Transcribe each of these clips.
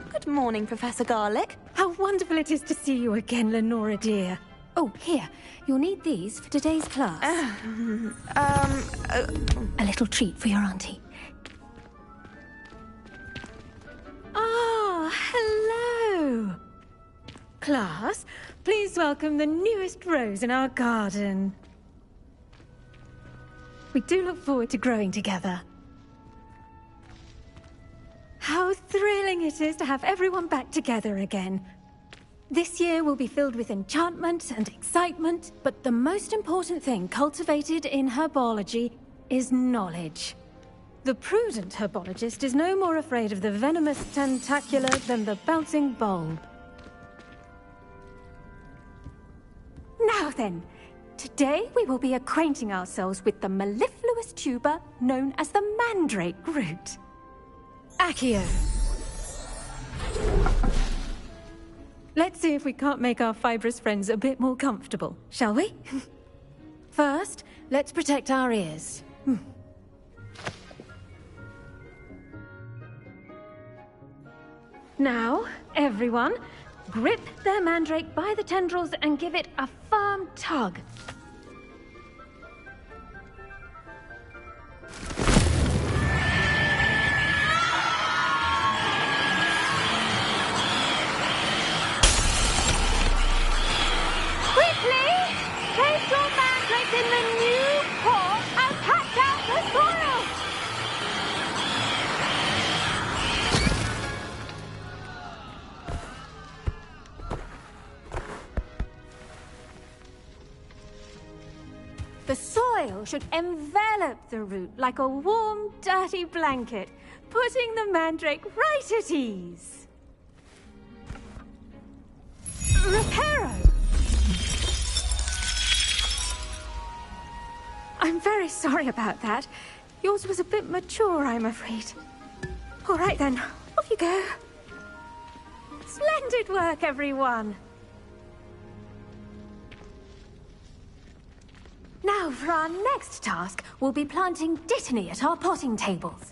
Good morning, Professor Garlick. How wonderful it is to see you again, Lenora dear. Oh, here. You'll need these for today's class. A little treat for your auntie. Ah, hello. Class, please welcome the newest rose in our garden. We do look forward to growing together. How thrilling it is to have everyone back together again. This year will be filled with enchantment and excitement, but the most important thing cultivated in herbology is knowledge. The prudent herbologist is no more afraid of the venomous tentacula than the bouncing bulb. Now then, today we will be acquainting ourselves with the mellifluous tuber known as the mandrake root. Accio. Let's see if we can't make our fibrous friends a bit more comfortable, shall we? First, let's protect our ears. Now, everyone, grip their mandrake by the tendrils and give it a firm tug. Place your mandrake in the new pot and patch out the soil! The soil should envelop the root like a warm, dirty blanket, putting the mandrake right at ease. Reparo! I'm very sorry about that. Yours was a bit mature, I'm afraid. All right then, off you go. Splendid work, everyone. Now, for our next task, we'll be planting dittany at our potting tables.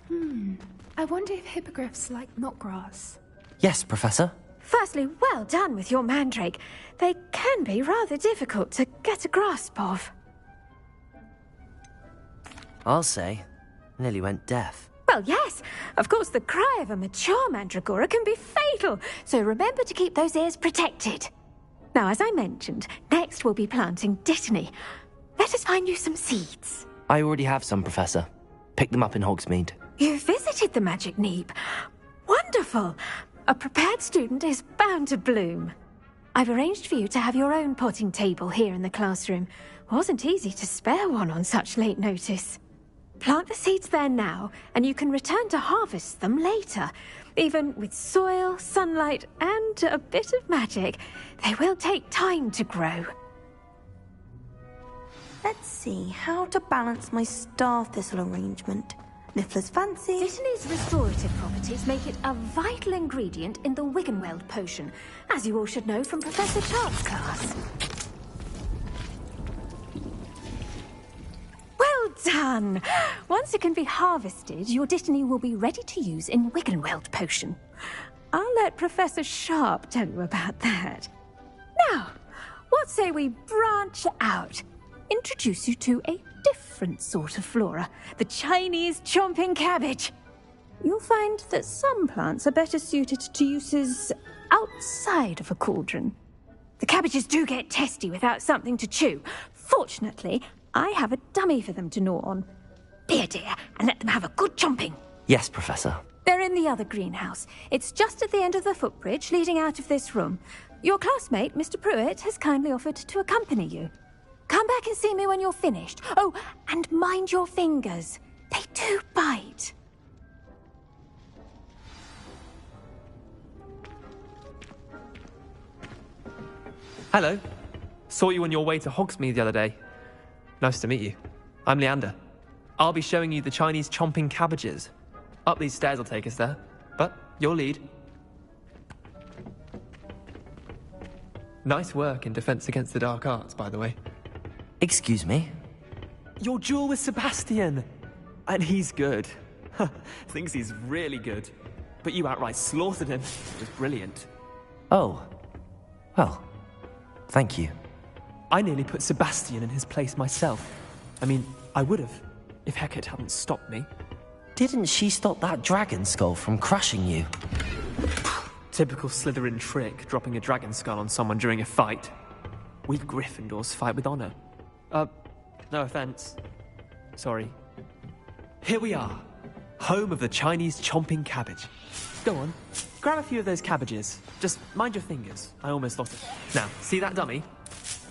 I wonder if hippogriffs like knotgrass. Yes, Professor. Firstly, well done with your mandrake. They can be rather difficult to get a grasp of. I'll say. Nearly went deaf. Well, yes. Of course, the cry of a mature mandragora can be fatal, so remember to keep those ears protected. Now, as I mentioned, next we'll be planting dittany. Let us find you some seeds. I already have some, Professor. Picked them up in Hogsmeade. You visited the Magic Neep. Wonderful. A prepared student is bound to bloom. I've arranged for you to have your own potting table here in the classroom. Wasn't easy to spare one on such late notice. Plant the seeds there now, and you can return to harvest them later. Even with soil, sunlight, and a bit of magic, they will take time to grow. Let's see how to balance my star thistle arrangement. Niffler's fancy. Dittany's restorative properties make it a vital ingredient in the Wiggenweld potion, as you all should know from Professor Sharp's class. Well done! Once it can be harvested, your dittany will be ready to use in Wiggenweld potion. I'll let Professor Sharp tell you about that. Now, what say we branch out? Introduce you to a different sort of flora, the Chinese chomping cabbage. You'll find that some plants are better suited to uses outside of a cauldron. The cabbages do get testy without something to chew. Fortunately, I have a dummy for them to gnaw on. Be a dear and let them have a good chomping. Yes, Professor. They're in the other greenhouse. It's just at the end of the footbridge leading out of this room. Your classmate, Mr. Pruitt, has kindly offered to accompany you. Come back and see me when you're finished. Oh, and mind your fingers. They do bite. Hello. Saw you on your way to Hogsmeade the other day. Nice to meet you. I'm Leander. I'll be showing you the Chinese chomping cabbages. Up these stairs will take us there, but your lead. Nice work in Defense Against the Dark Arts, by the way. Excuse me? Your duel with Sebastian! And he's good. Thinks he's really good. But you outright slaughtered him. It was brilliant. Oh. Well, thank you. I nearly put Sebastian in his place myself. I mean, I would have, if Hecate hadn't stopped me. Didn't she stop that dragon skull from crushing you? Typical Slytherin trick, dropping a dragon skull on someone during a fight. We Gryffindors fight with honor. No offense. Sorry. Here we are, home of the Chinese chomping cabbage. Go on, grab a few of those cabbages. Just mind your fingers. I almost lost it. Now, see that dummy?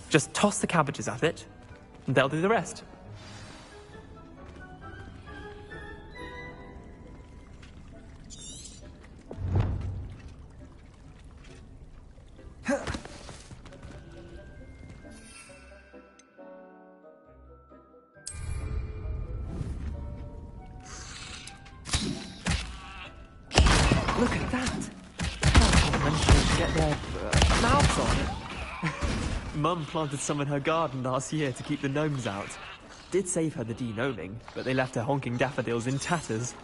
Just toss the cabbages at it, and they'll do the rest. Look at that! Can't manage to get their mouths on. Mum planted some in her garden last year to keep the gnomes out. Did save her the de-gnoming, but they left her honking daffodils in tatters.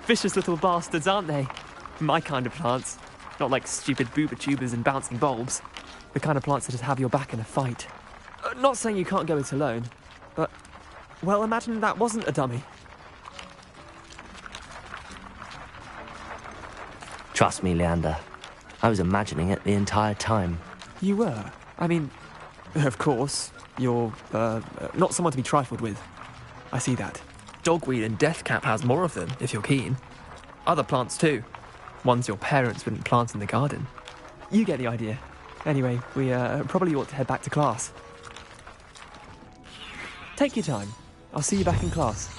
Vicious little bastards, aren't they? My kind of plants. Not like stupid booba tubers and bouncing bulbs. The kind of plants that'd have your back in a fight. Not saying you can't go it alone, but... well, imagine that wasn't a dummy. Trust me, Leander. I was imagining it the entire time. You were? I mean, of course, you're, not someone to be trifled with. I see that. Dogweed and deathcap has more of them, if you're keen. Other plants too. Ones your parents wouldn't plant in the garden. You get the idea. Anyway, we, probably ought to head back to class. Take your time. I'll see you back in class.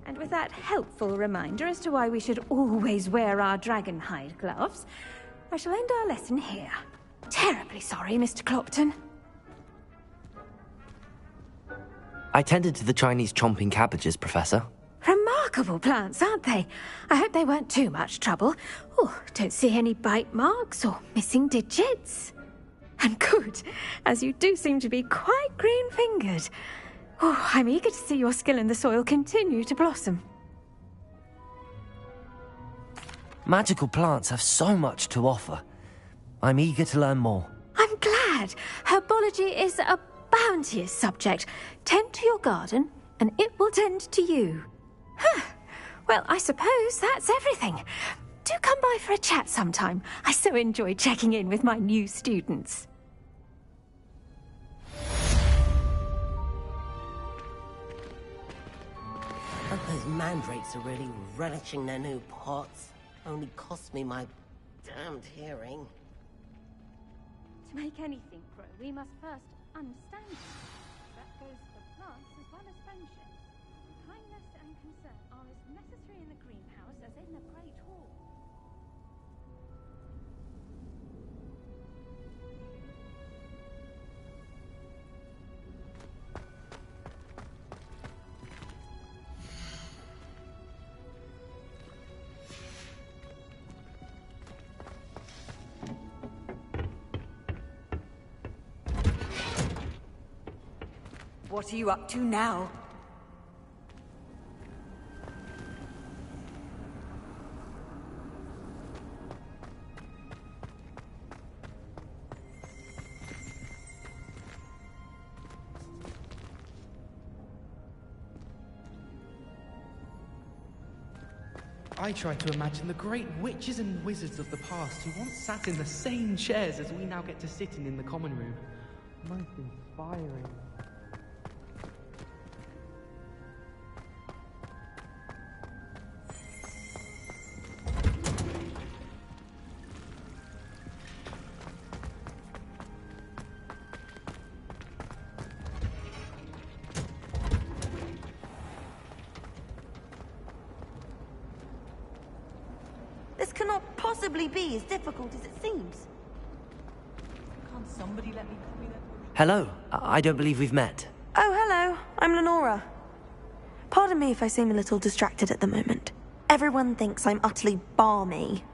And with that helpful reminder as to why we should always wear our dragon hide gloves, I shall end our lesson here. Terribly sorry, Mr. Clopton. I tended to the Chinese chomping cabbages, Professor. Remarkable plants, aren't they? I hope they weren't too much trouble. Oh, don't see any bite marks or missing digits. And good, as you do seem to be quite green-fingered. Oh, I'm eager to see your skill in the soil continue to blossom. Magical plants have so much to offer. I'm eager to learn more. I'm glad. Herbology is a bounteous subject. Tend to your garden, and it will tend to you. Huh. Well, I suppose that's everything. Do come by for a chat sometime. I so enjoy checking in with my new students. Those mandrakes are really relishing their new pots. Only cost me my damned hearing. To make anything grow, we must first understand it. That goes for plants as well as friendships. Kindness and concern are as necessary in the greenhouse as in the Great Hall. What are you up to now? I try to imagine the great witches and wizards of the past who once sat in the same chairs as we now get to sit in the common room. Most inspiring. This cannot possibly be as difficult as it seems. Can't somebody let me copy that? Hello. I don't believe we've met. Oh, hello. I'm Lenora. Pardon me if I seem a little distracted at the moment. Everyone thinks I'm utterly balmy.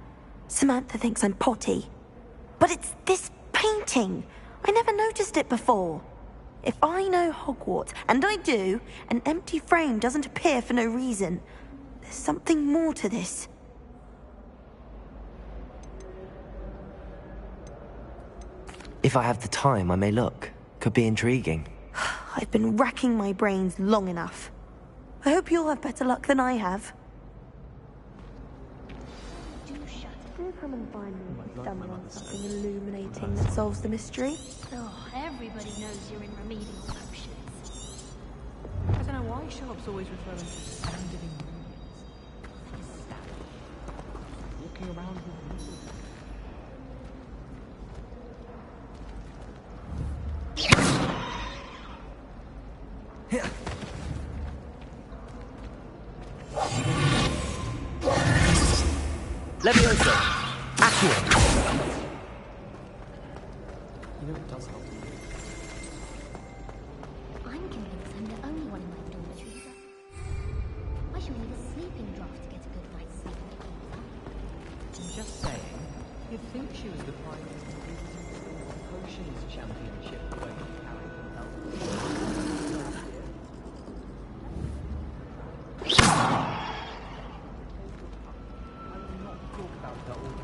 Samantha thinks I'm potty. But it's this painting. I never noticed it before. If I know Hogwarts, and I do, an empty frame doesn't appear for no reason. There's something more to this. If I have the time, I may look. Could be intriguing. I've been racking my brains long enough. I hope you'll have better luck than I have. Do come and find me if you stumble on something illuminating that solves the mystery. Oh, everybody knows you're in remedial potions. I don't know why Sharp's always referring to standard ingredients. Like a stab. Walking around with music. Levioso! Accio! You know it does help. I'm convinced I'm the only one in my dormitory who does. I shall need a sleeping draft to get a good night's sleep. I'm just saying, you'd think she was the finest potions championship where you carry all the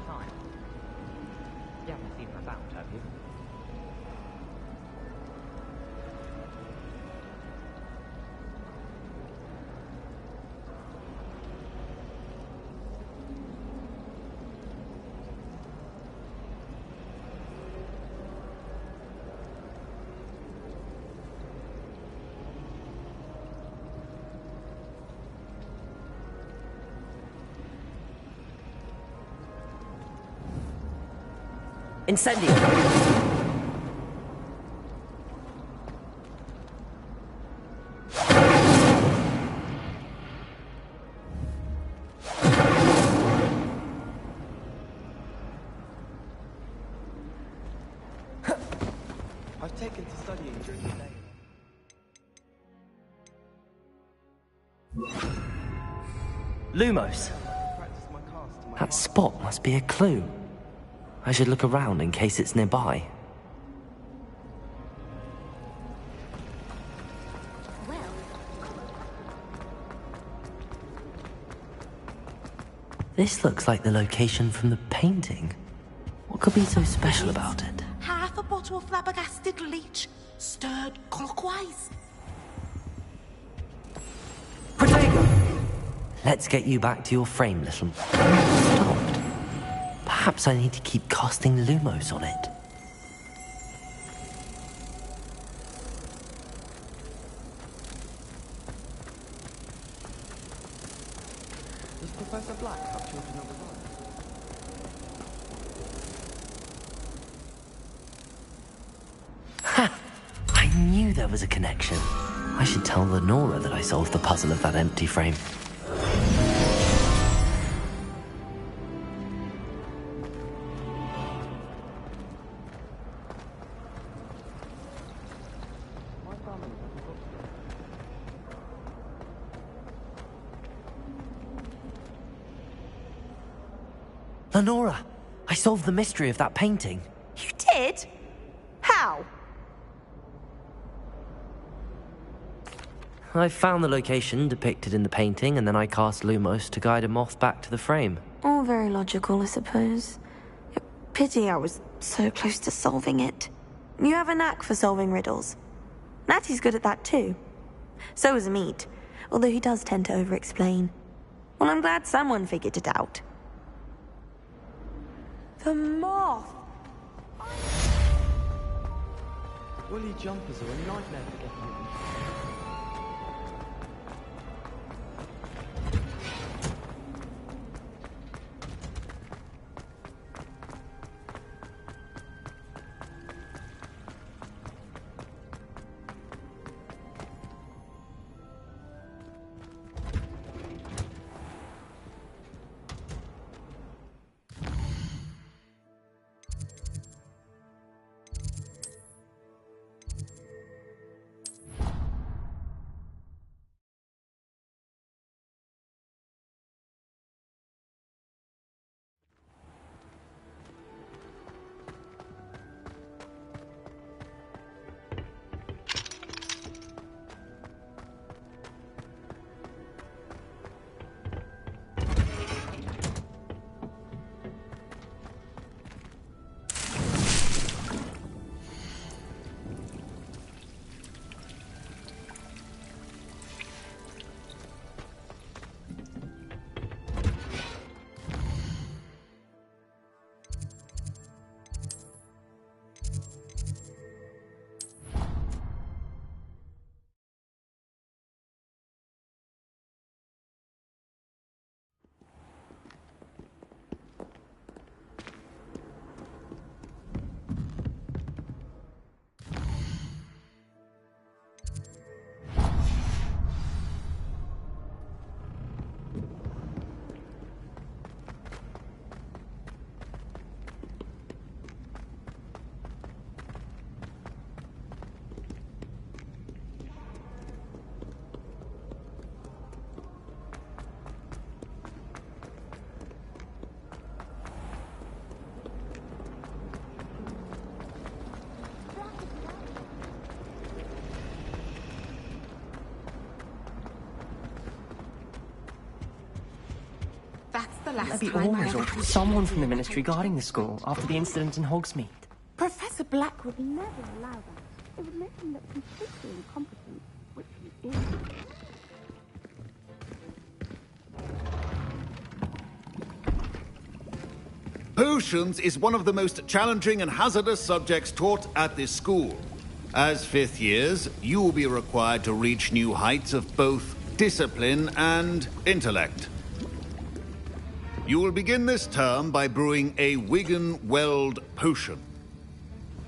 time. You haven't seen her about, have you? Incendio! I've taken to studying during the day. Lumos! Practice my cast to my That spot must be a clue. I should look around in case it's nearby. Well, This looks like the location from the painting. What could be so special about it? Half a bottle of flabbergasted leech, stirred clockwise. Protego! Let's get you back to your frame, little... Stopped. Perhaps I need to keep casting Lumos on it. Does Professor Black have children of his own? Ha! I knew there was a connection. I should tell Lenora that I solved the puzzle of that empty frame. Lenora, I solved the mystery of that painting. You did? How? I found the location depicted in the painting, and then I cast Lumos to guide a moth back to the frame. All very logical, I suppose. Pity I was so close to solving it. You have a knack for solving riddles. Natty's good at that too. So is Amit, although he does tend to over-explain. Well, I'm glad someone figured it out. The moth! Woolly jumpers are a nightmare for getting rid of. That's the last Maybe time I Ormond ever or had someone to from the do Ministry guarding the school after the incident in Hogsmeade. Professor Black would never allow that. It would make him look completely incompetent, which he is. Potions is one of the most challenging and hazardous subjects taught at this school. As fifth years, you will be required to reach new heights of both discipline and intellect. You will begin this term by brewing a Wigan-Weld potion.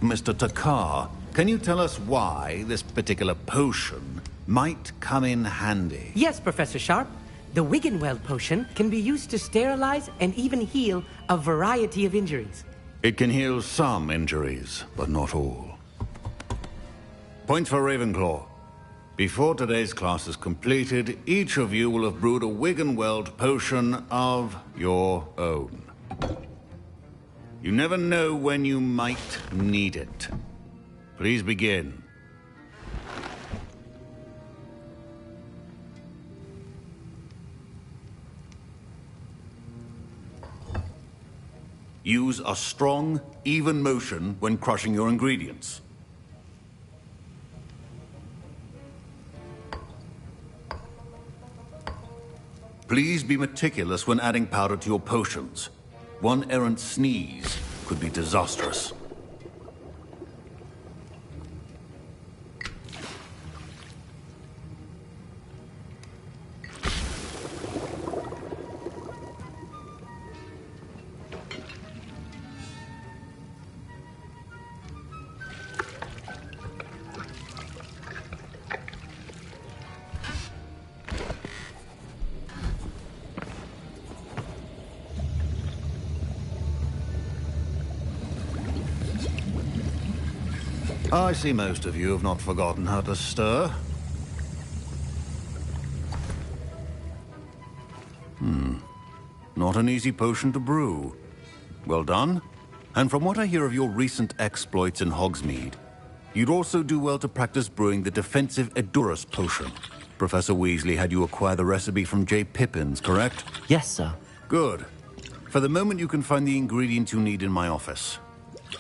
Mr. Takar, can you tell us why this particular potion might come in handy? Yes, Professor Sharp. The Wiggenweld potion can be used to sterilize and even heal a variety of injuries. It can heal some injuries, but not all. Point for Ravenclaw. Before today's class is completed, each of you will have brewed a Wiggenweld potion of your own. You never know when you might need it. Please begin. Use a strong, even motion when crushing your ingredients. Please be meticulous when adding powder to your potions. One errant sneeze could be disastrous. I see most of you have not forgotten how to stir. Not an easy potion to brew. Well done. And from what I hear of your recent exploits in Hogsmeade, you'd also do well to practice brewing the defensive Edurus potion. Professor Weasley had you acquire the recipe from J. Pippin's, correct? Yes, sir. Good. For the moment, you can find the ingredients you need in my office.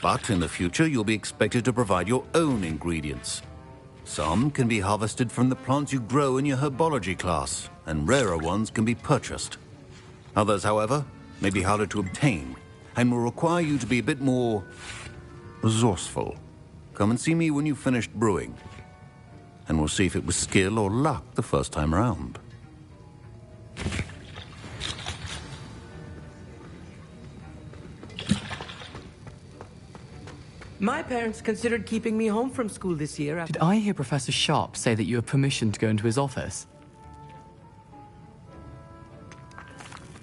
But in the future, you'll be expected to provide your own ingredients. Some can be harvested from the plants you grow in your herbology class, and rarer ones can be purchased. Others, however, may be harder to obtain, and will require you to be a bit more resourceful. Come and see me when you've finished brewing, and we'll see if it was skill or luck the first time around. My parents considered keeping me home from school this year after... Did I hear Professor Sharp say that you have permission to go into his office?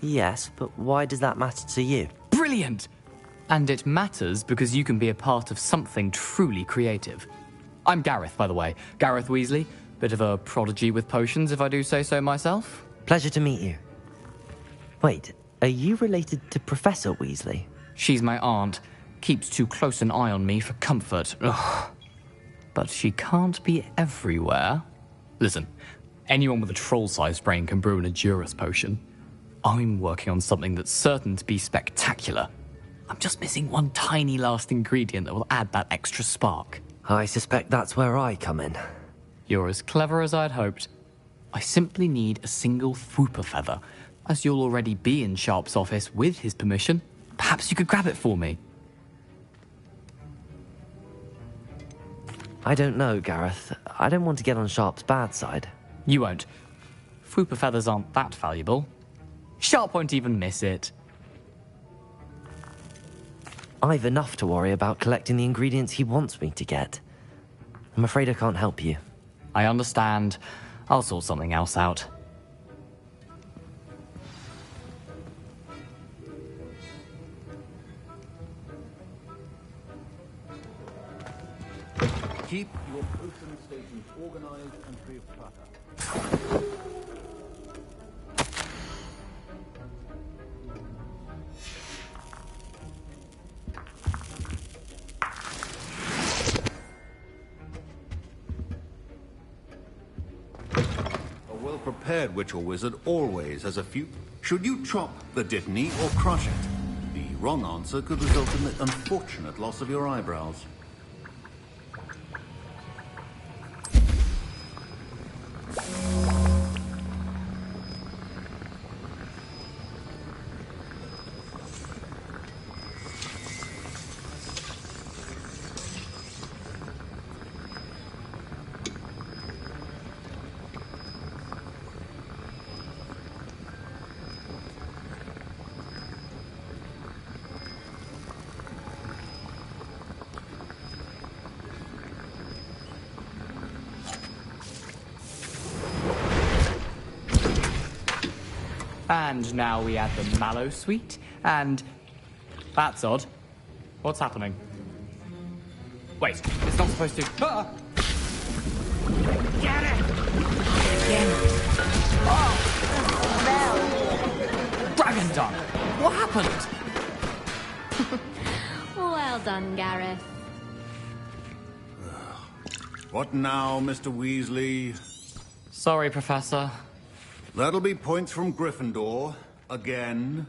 Yes, but why does that matter to you? Brilliant! And it matters because you can be a part of something truly creative. I'm Gareth, by the way. Gareth Weasley. Bit of a prodigy with potions, if I do say so myself. Pleasure to meet you. Wait, are you related to Professor Weasley? She's my aunt. Keeps too close an eye on me for comfort. Ugh. But she can't be everywhere. Listen, anyone with a troll-sized brain can brew an Edurus potion. I'm working on something that's certain to be spectacular. I'm just missing one tiny last ingredient that will add that extra spark. I suspect that's where I come in. You're as clever as I'd hoped. I simply need a single Fwooper feather. As you'll already be in Sharp's office with his permission, perhaps you could grab it for me. I don't know, Gareth. I don't want to get on Sharp's bad side. You won't. Fwooper feathers aren't that valuable. Sharp won't even miss it. I've enough to worry about collecting the ingredients he wants me to get. I'm afraid I can't help you. I understand. I'll sort something else out. Keep your potion stations organized and free of clutter. A well-prepared witch or wizard always has a few... Should you chop the dittany or crush it? The wrong answer could result in the unfortunate loss of your eyebrows. And now we add the mallow sweet, and... That's odd. What's happening? Wait, it's not supposed to... Ah! Get it! Oh! Dragon Dung! What happened? Well done, Gareth. What now, Mr. Weasley? Sorry, Professor. That'll be points from Gryffindor. Again.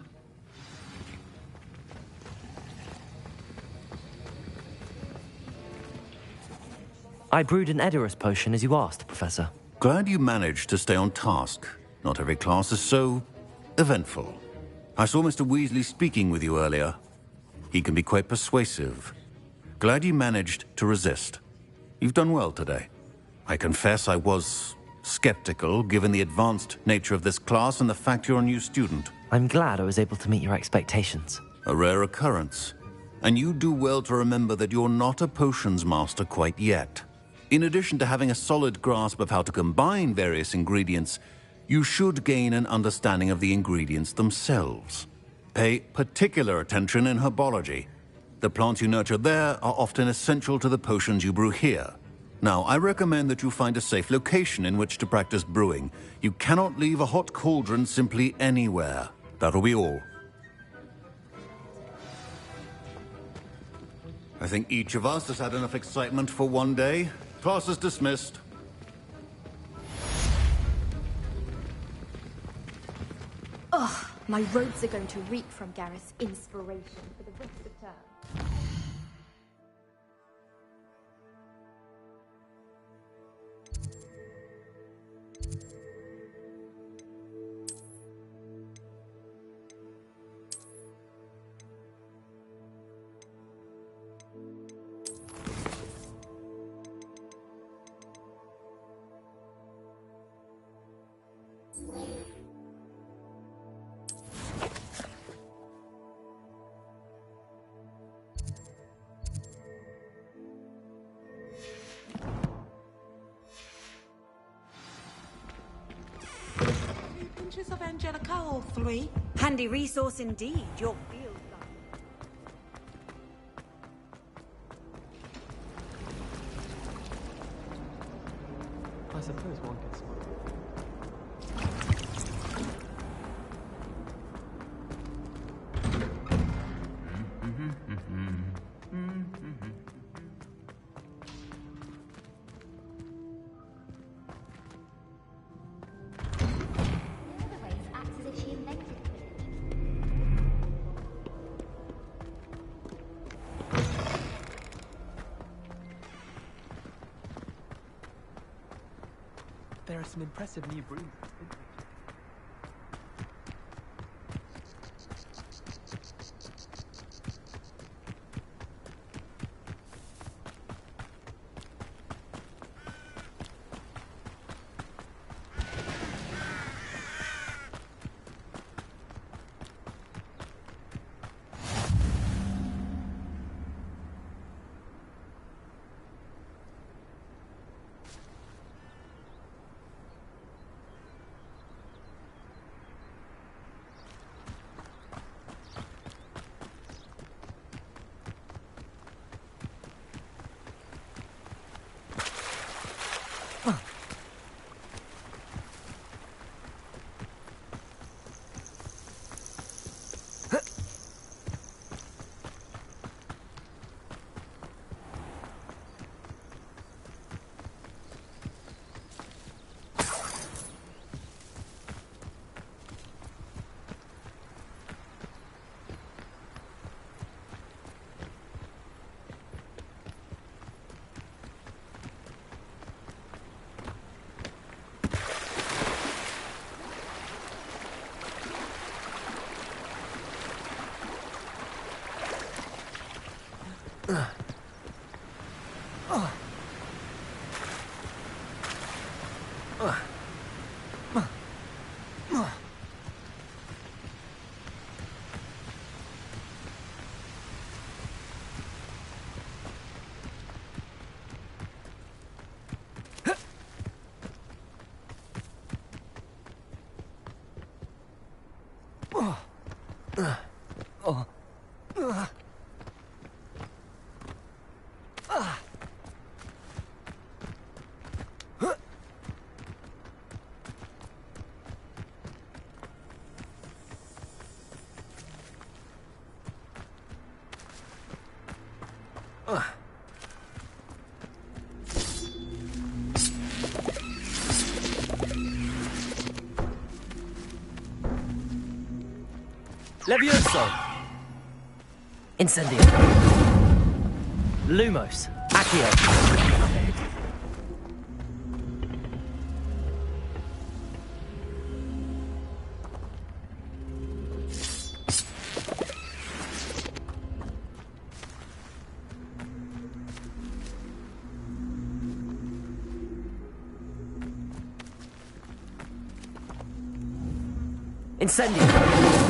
I brewed an Edurus potion as you asked, Professor. Glad you managed to stay on task. Not every class is so eventful. I saw Mr. Weasley speaking with you earlier. He can be quite persuasive. Glad you managed to resist. You've done well today. I confess I was skeptical, given the advanced nature of this class and the fact you're a new student. I'm glad I was able to meet your expectations. A rare occurrence. And you do well to remember that you're not a potions master quite yet. In addition to having a solid grasp of how to combine various ingredients, you should gain an understanding of the ingredients themselves. Pay particular attention in herbology. The plants you nurture there are often essential to the potions you brew here. Now, I recommend that you find a safe location in which to practice brewing. You cannot leave a hot cauldron simply anywhere. That'll be all. I think each of us has had enough excitement for one day. Class is dismissed. My robes are going to reek from Gareth's inspiration for the rest of term. Pinches of Angelica, all three. Handy resource indeed, your field guide. I suppose one gets one. There are some impressive new brooms. Levioso! Incendio! Lumos! Accio! Incendio!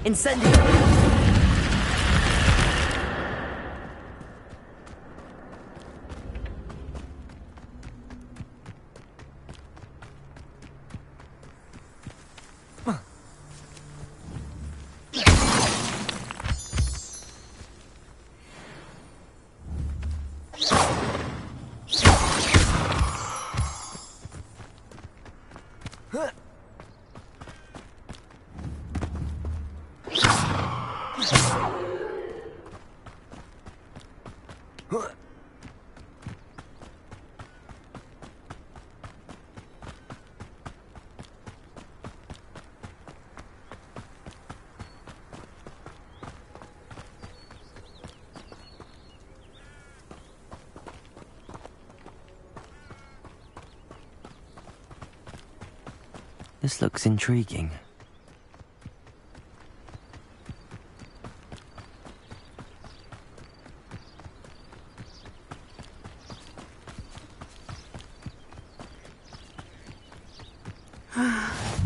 Incendio! This looks intriguing.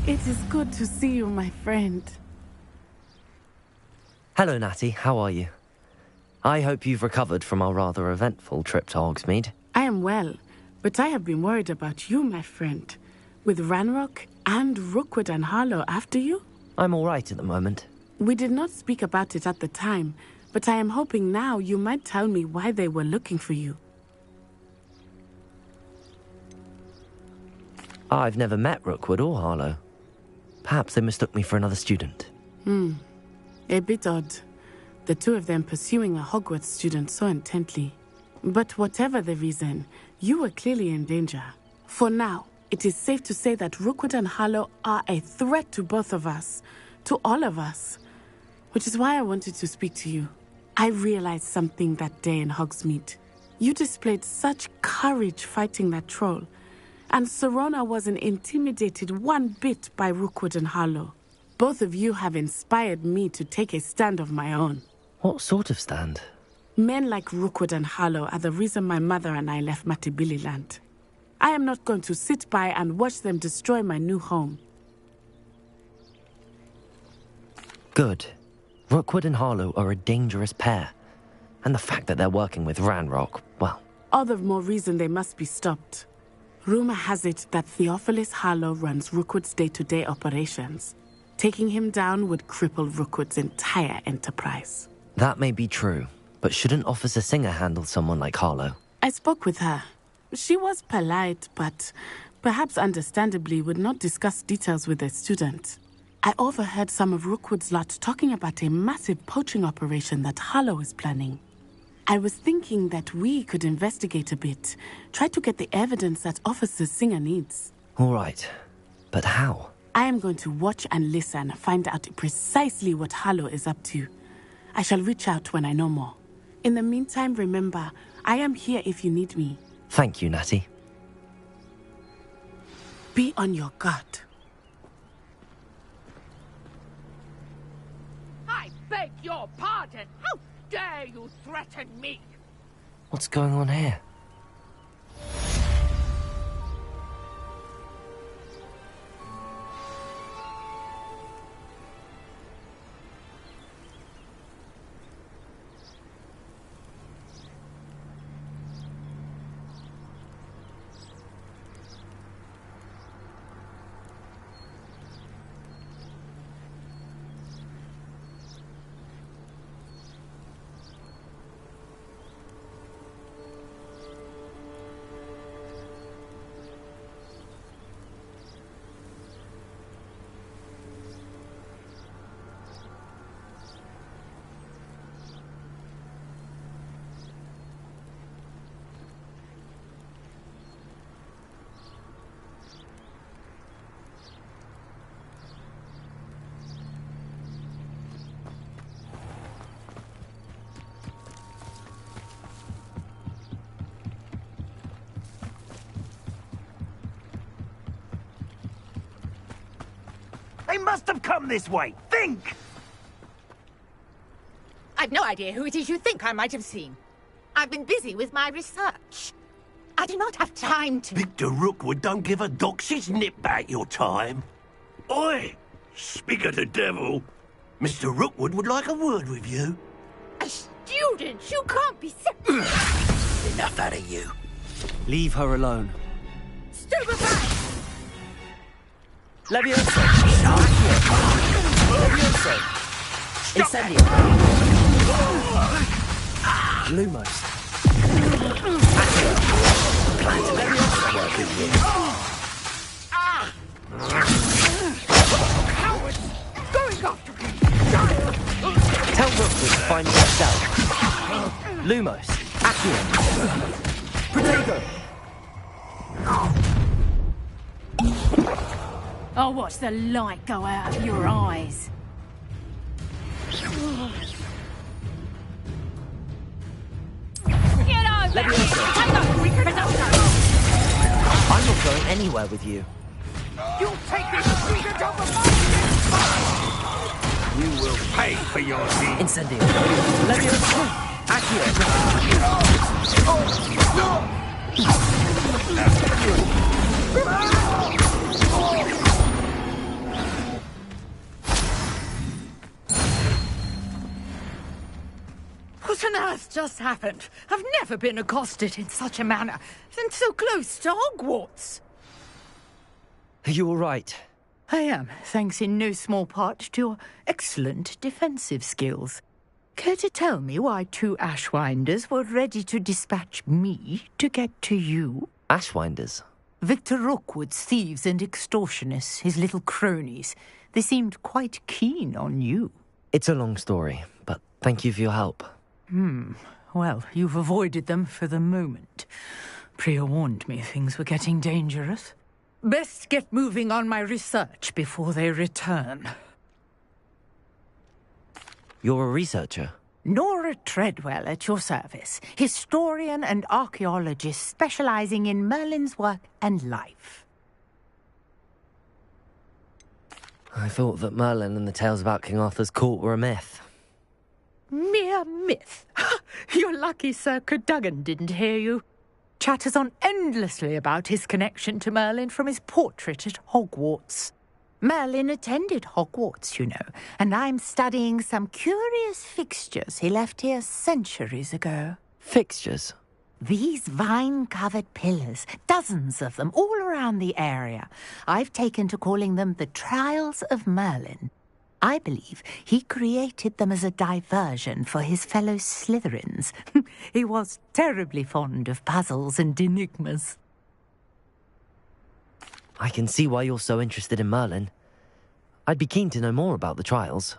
It is good to see you, my friend. Hello, Natty. How are you? I hope you've recovered from our rather eventful trip to Hogsmeade. I am well, but I have been worried about you, my friend. With Ranrock and Rookwood and Harlow after you? I'm all right at the moment. We did not speak about it at the time, but I am hoping now you might tell me why they were looking for you. I've never met Rookwood or Harlow. Perhaps they mistook me for another student. A bit odd. The two of them pursuing a Hogwarts student so intently. But whatever the reason, you were clearly in danger. For now, it is safe to say that Rookwood and Harlow are a threat to both of us. To all of us. Which is why I wanted to speak to you. I realized something that day in Hogsmeade. You displayed such courage fighting that troll. And Serona wasn't intimidated one bit by Rookwood and Harlow. Both of you have inspired me to take a stand of my own. What sort of stand? Men like Rookwood and Harlow are the reason my mother and I left Matibili land. I am not going to sit by and watch them destroy my new home. Good. Rookwood and Harlow are a dangerous pair. And the fact that they're working with Ranrock, well... All the more reason they must be stopped. Rumor has it that Theophilus Harlow runs Rookwood's day-to-day operations. Taking him down would cripple Rookwood's entire enterprise. That may be true, but shouldn't Officer Singer handle someone like Harlow? I spoke with her. She was polite, but perhaps understandably would not discuss details with a student. I overheard some of Rookwood's lot talking about a massive poaching operation that Harlow is planning. I was thinking that we could investigate a bit, try to get the evidence that Officer Singer needs. All right, but how? I am going to watch and listen, find out precisely what Harlow is up to. I shall reach out when I know more. In the meantime, remember, I am here if you need me. Thank you, Natty. Be on your guard. I beg your pardon. How dare you threaten me? What's going on here? They must have come this way. Think! I've no idea who it is you think I might have seen. I've been busy with my research. I do not have time to... Victor Rookwood don't give a dox's nip back your time. Oi! Speak of the devil. Mr. Rookwood would like a word with you. A student? You can't be... Enough out of you. Leave her alone. Stupefy! Levioso! Levioso! Incendio! Lumos! Levioso! Cowards! Going after me! Tell Rookwood to find me yourself. Lumos! Accio! Protego! I'll watch the light go out of your eyes. Get on there! I'm not going anywhere with you. You'll take this! You will pay for your deeds. Incendio. Leviosa. What on earth just happened? I've never been accosted in such a manner, and so close to Hogwarts. Are you all right? I am, thanks in no small part to your excellent defensive skills. Care to tell me why 2 Ashwinders were ready to dispatch me to get to you? Ashwinders? Victor Rookwood's thieves and extortionists, his little cronies. They seemed quite keen on you. It's a long story, but thank you for your help. Well, you've avoided them for the moment. Priya warned me things were getting dangerous. Best get moving on my research before they return. You're a researcher? Nora Treadwell at your service, historian and archaeologist specializing in Merlin's work and life. I thought that Merlin and the tales about King Arthur's court were a myth. Mere myth. You're lucky Sir Cadogan didn't hear you. Chatters on endlessly about his connection to Merlin from his portrait at Hogwarts. Merlin attended Hogwarts, you know, and I'm studying some curious fixtures he left here centuries ago. Fixtures? These vine-covered pillars, dozens of them, all around the area. I've taken to calling them the Trials of Merlin. I believe he created them as a diversion for his fellow Slytherins. He was terribly fond of puzzles and enigmas. I can see why you're so interested in Merlin. I'd be keen to know more about the trials.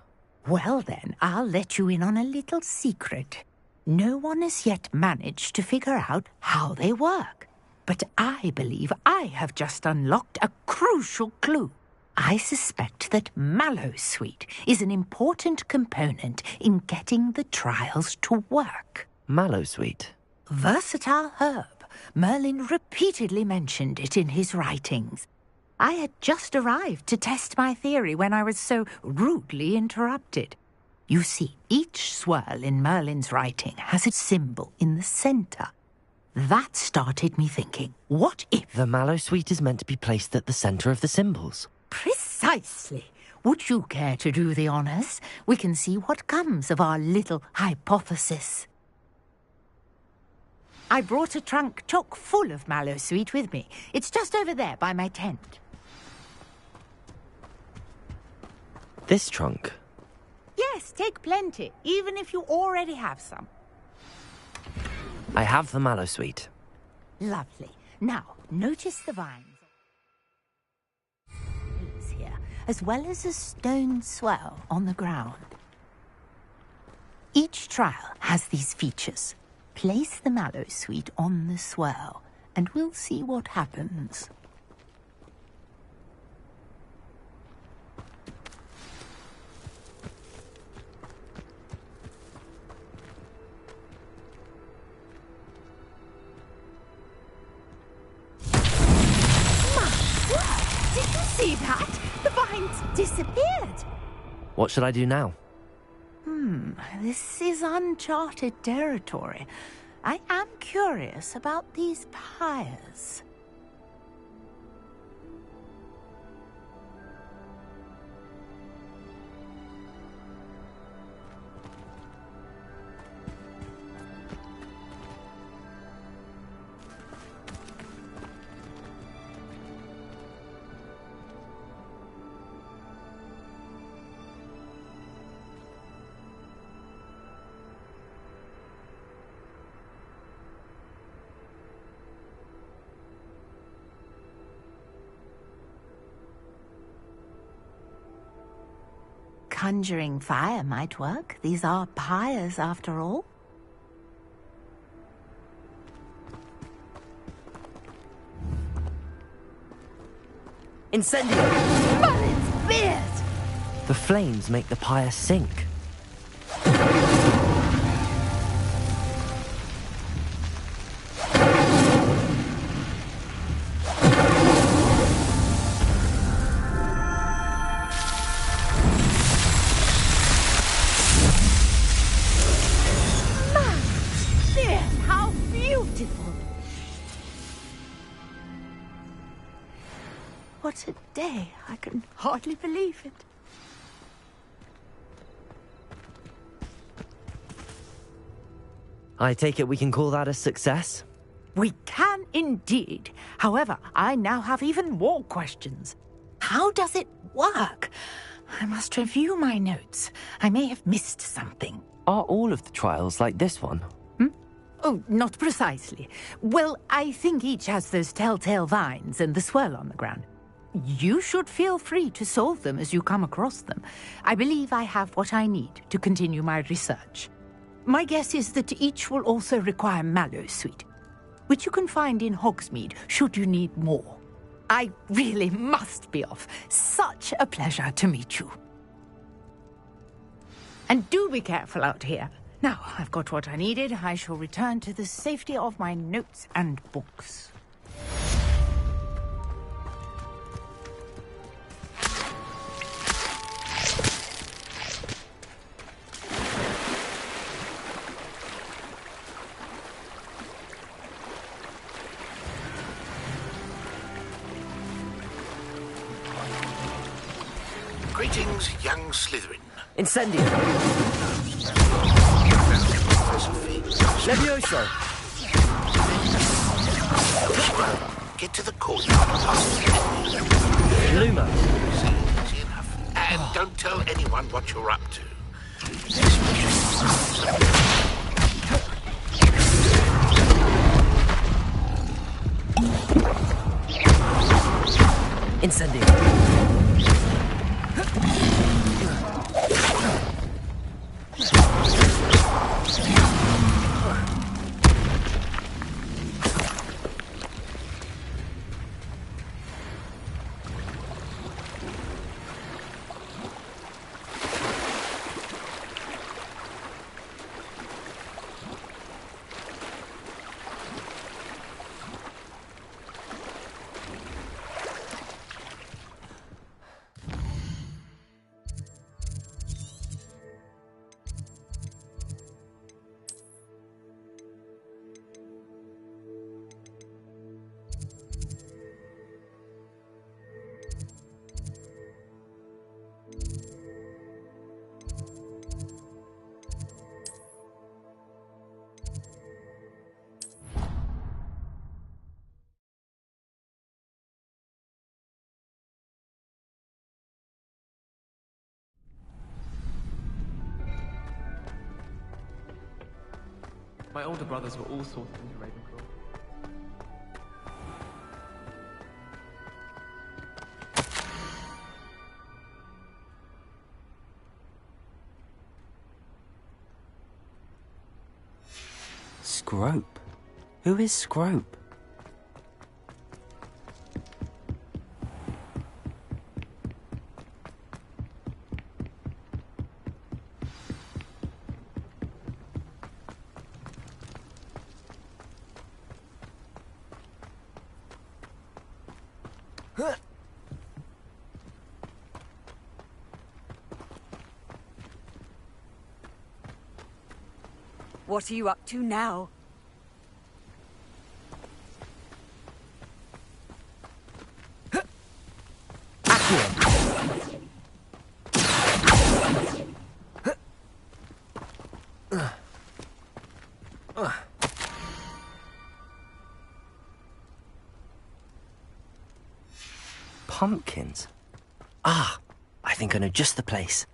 Well then, I'll let you in on a little secret. No one has yet managed to figure out how they work. But I believe I have just unlocked a crucial clue. I suspect that Mallowsweet is an important component in getting the trials to work. Mallowsweet? Versatile herb. Merlin repeatedly mentioned it in his writings. I had just arrived to test my theory when I was so rudely interrupted. You see, each swirl in Merlin's writing has a symbol in the centre. That started me thinking, what if... The Mallowsweet is meant to be placed at the centre of the symbols. Precisely. Would you care to do the honours? We can see what comes of our little hypothesis. I brought a trunk chock full of Mallowsweet with me. It's just over there by my tent. This trunk? Yes, take plenty, even if you already have some. I have the Mallowsweet. Lovely. Now, notice the vines here, as well as a stone swell on the ground. Each trial has these features. Place the Mallowsweet on the swell, and we'll see what happens. Did you see that? The vines disappeared. What should I do now? This is uncharted territory. I am curious about these pyres. Conjuring fire might work. These are pyres, after all. Incendio! Merlin's beard! The flames make the pyre sink. What a day. I can hardly believe it. I take it we can call that a success? We can indeed. However, I now have even more questions. How does it work? I must review my notes. I may have missed something. Are all of the trials like this one? Oh, not precisely. Well, I think each has those telltale vines and the swirl on the ground. You should feel free to solve them as you come across them. I believe I have what I need to continue my research. My guess is that each will also require mallow sweet, which you can find in Hogsmeade should you need more. I really must be off. Such a pleasure to meet you. And do be careful out here. Now, I've got what I needed. I shall return to the safety of my notes and books. Greetings, young Slytherin. Incendio. Levioso. Get to the courtyard past the Luma. Easy enough. And don't tell anyone what you're up to. Incendio. My older brothers were all sorted into Ravenclaw. Scrope? Who is Scrope? What are you up to now? Pumpkins? Ah, I think I know just the place.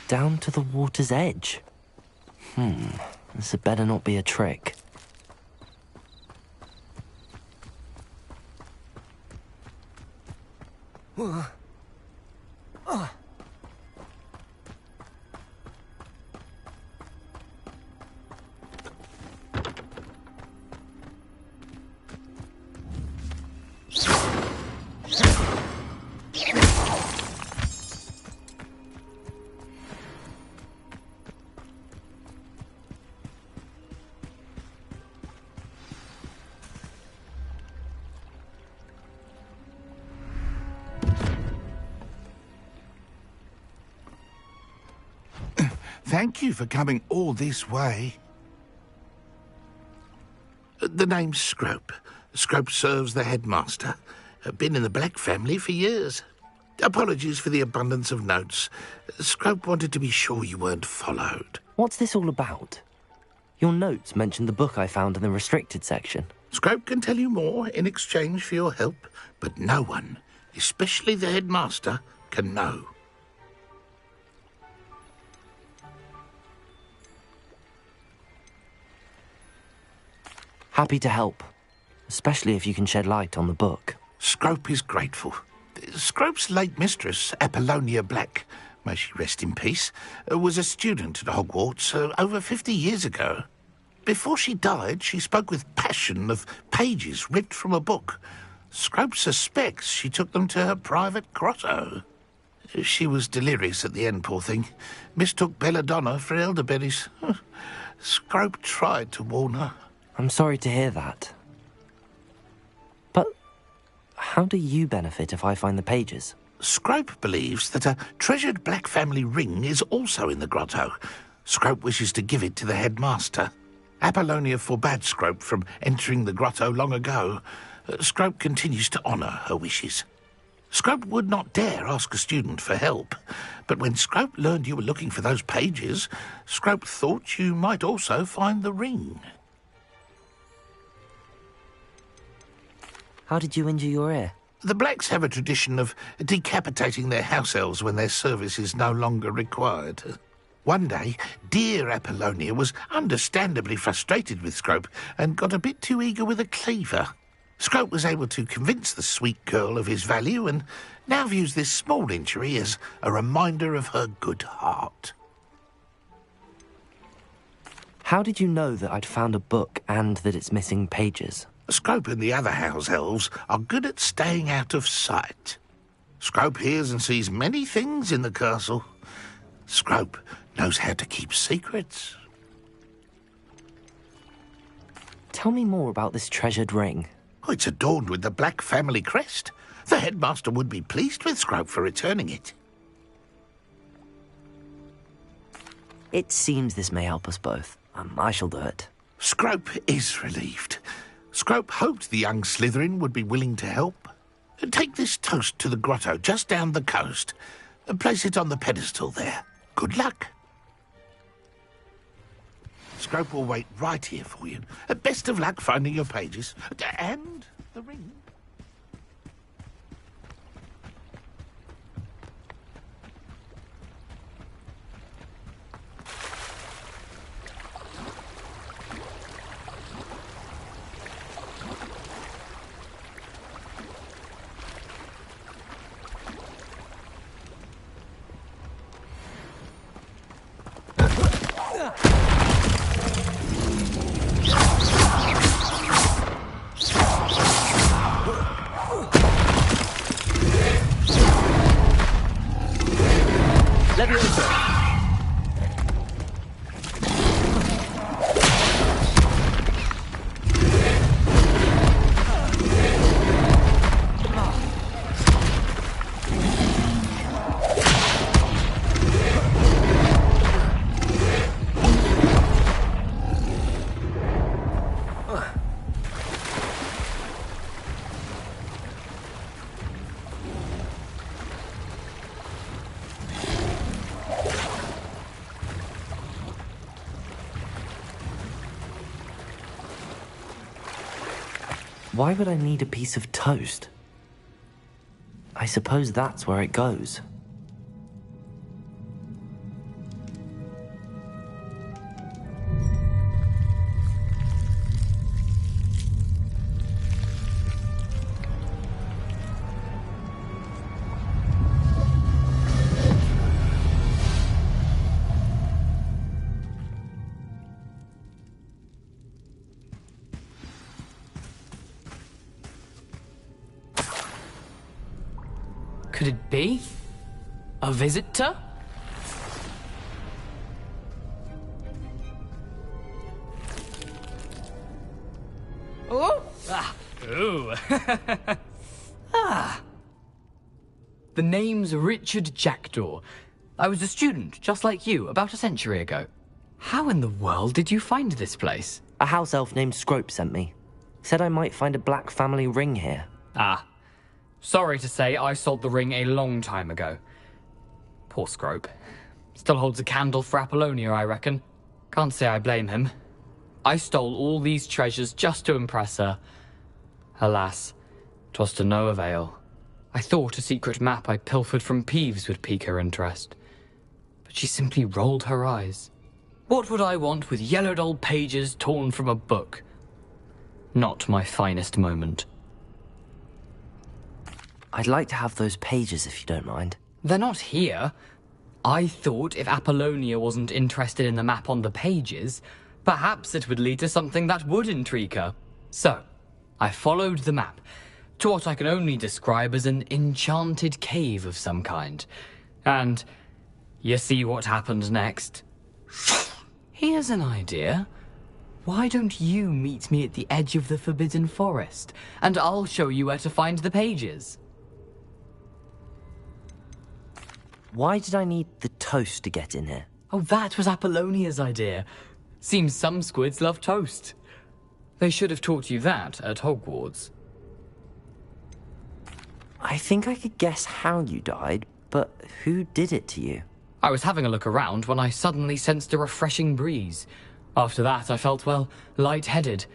down to the water's edge. This had better not be a trick. Thank you for coming all this way. The name's Scrope. Scrope serves the headmaster. Been in the Black family for years. Apologies for the abundance of notes. Scrope wanted to be sure you weren't followed. What's this all about? Your notes mentioned the book I found in the restricted section. Scrope can tell you more in exchange for your help, but no one, especially the headmaster, can know. Happy to help, especially if you can shed light on the book. Scrope is grateful. Scrope's late mistress, Apollonia Black, may she rest in peace, was a student at Hogwarts over 50 years ago. Before she died, she spoke with passion of pages ripped from a book. Scrope suspects she took them to her private grotto. She was delirious at the end, poor thing. Mistook belladonna for elderberries. Scrope tried to warn her. I'm sorry to hear that. But how do you benefit if I find the pages? Scrope believes that a treasured Black family ring is also in the grotto. Scrope wishes to give it to the headmaster. Apollonia forbade Scrope from entering the grotto long ago. Scrope continues to honour her wishes. Scrope would not dare ask a student for help, but when Scrope learned you were looking for those pages, Scrope thought you might also find the ring. How did you injure your ear? The Blacks have a tradition of decapitating their house elves when their service is no longer required. One day, dear Apollonia was understandably frustrated with Scrope and got a bit too eager with a cleaver. Scrope was able to convince the sweet girl of his value and now views this small injury as a reminder of her good heart. How did you know that I'd found a book and that it's missing pages? Scrope and the other house elves are good at staying out of sight. Scrope hears and sees many things in the castle. Scrope knows how to keep secrets. Tell me more about this treasured ring. Oh, it's adorned with the Black family crest. The headmaster would be pleased with Scrope for returning it. It seems this may help us both. I shall do it. Scrope is relieved. Scrope hoped the young Slytherin would be willing to help. Take this toast to the grotto just down the coast and place it on the pedestal there. Good luck. Scrope will wait right here for you. Best of luck finding your pages. And the ring. Why would I need a piece of toast? I suppose that's where it goes. could it be? A visitor? Oh! Ah! Ooh! Ah! The name's Richard Jackdaw. I was a student, just like you, about a century ago. How in the world did you find this place? A house elf named Scrope sent me. Said I might find a black family ring here. Ah. Sorry to say, I sold the ring a long time ago. Poor Scrope. Still holds a candle for Apollonia, I reckon. Can't say I blame him. I stole all these treasures just to impress her. Alas, 'twas to no avail. I thought a secret map I pilfered from Peeves would pique her interest. But she simply rolled her eyes. What would I want with yellowed old pages torn from a book? Not my finest moment. I'd like to have those pages if you don't mind. They're not here. I thought if Apollonia wasn't interested in the map on the pages, perhaps it would lead to something that would intrigue her. So, I followed the map to what I can only describe as an enchanted cave of some kind. And you see what happened next? Here's an idea. Why don't you meet me at the edge of the Forbidden Forest, and I'll show you where to find the pages? Why did I need the toast to get in here? Oh, that was Apollonia's idea. Seems some squids love toast. They should have taught you that at Hogwarts. I think I could guess how you died, but who did it to you? I was having a look around when I suddenly sensed a refreshing breeze. After that, I felt, well, lightheaded.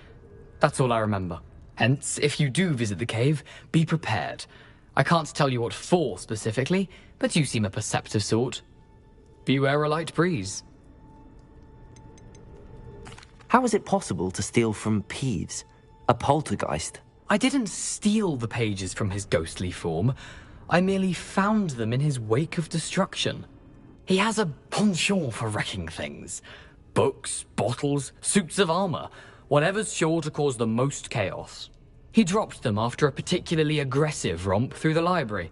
That's all I remember. Hence, if you do visit the cave, be prepared. I can't tell you what for specifically, but you seem a perceptive sort. Beware a light breeze. How is it possible to steal from Peeves, a poltergeist? I didn't steal the pages from his ghostly form. I merely found them in his wake of destruction. He has a penchant for wrecking things. Books, bottles, suits of armor, whatever's sure to cause the most chaos. He dropped them after a particularly aggressive romp through the library.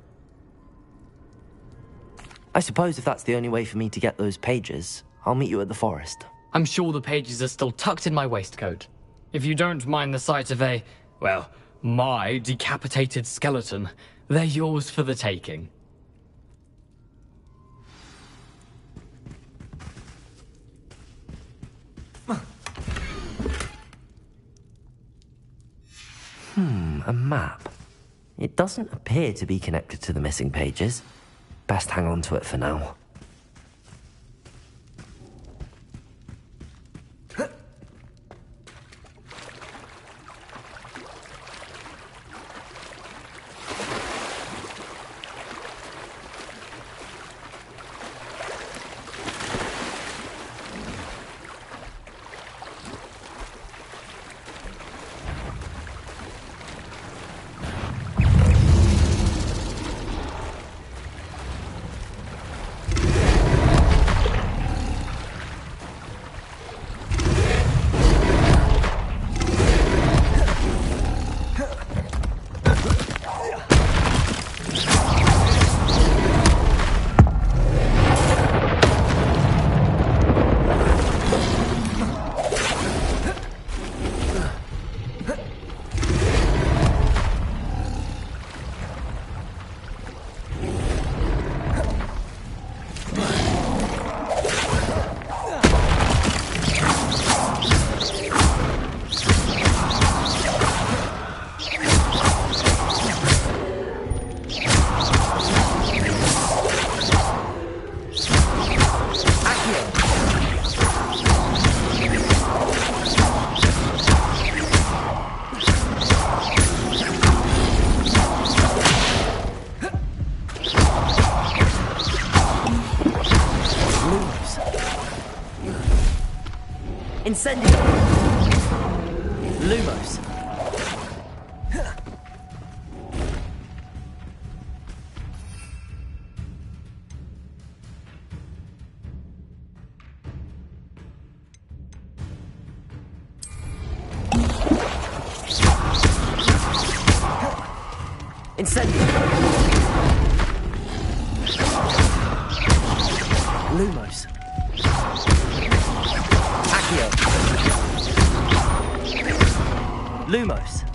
I suppose if that's the only way for me to get those pages, I'll meet you at the forest. I'm sure the pages are still tucked in my waistcoat. If you don't mind the sight of a, well, my decapitated skeleton, they're yours for the taking. A map. It doesn't appear to be connected to the missing pages. Best hang on to it for now. Incendio! Lumos! Incendio! Lumos. Accio. Lumos.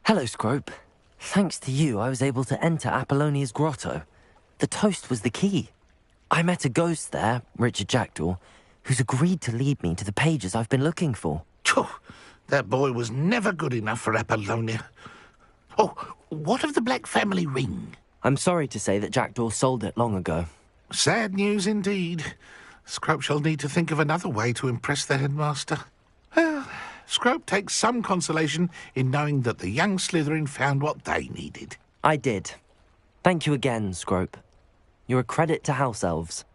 Hello, Scrope. Thanks to you, I was able to enter Apollonia's grotto. The toast was the key. I met a ghost there, Richard Jackdaw, who's agreed to lead me to the pages I've been looking for. That boy was never good enough for Apollonia. Oh, what of the Black family ring? I'm sorry to say that Jackdaw sold it long ago. Sad news indeed. Scrope shall need to think of another way to impress the headmaster. Well, Scrope takes some consolation in knowing that the young Slytherin found what they needed. I did. Thank you again, Scrope. You're a credit to House Elves.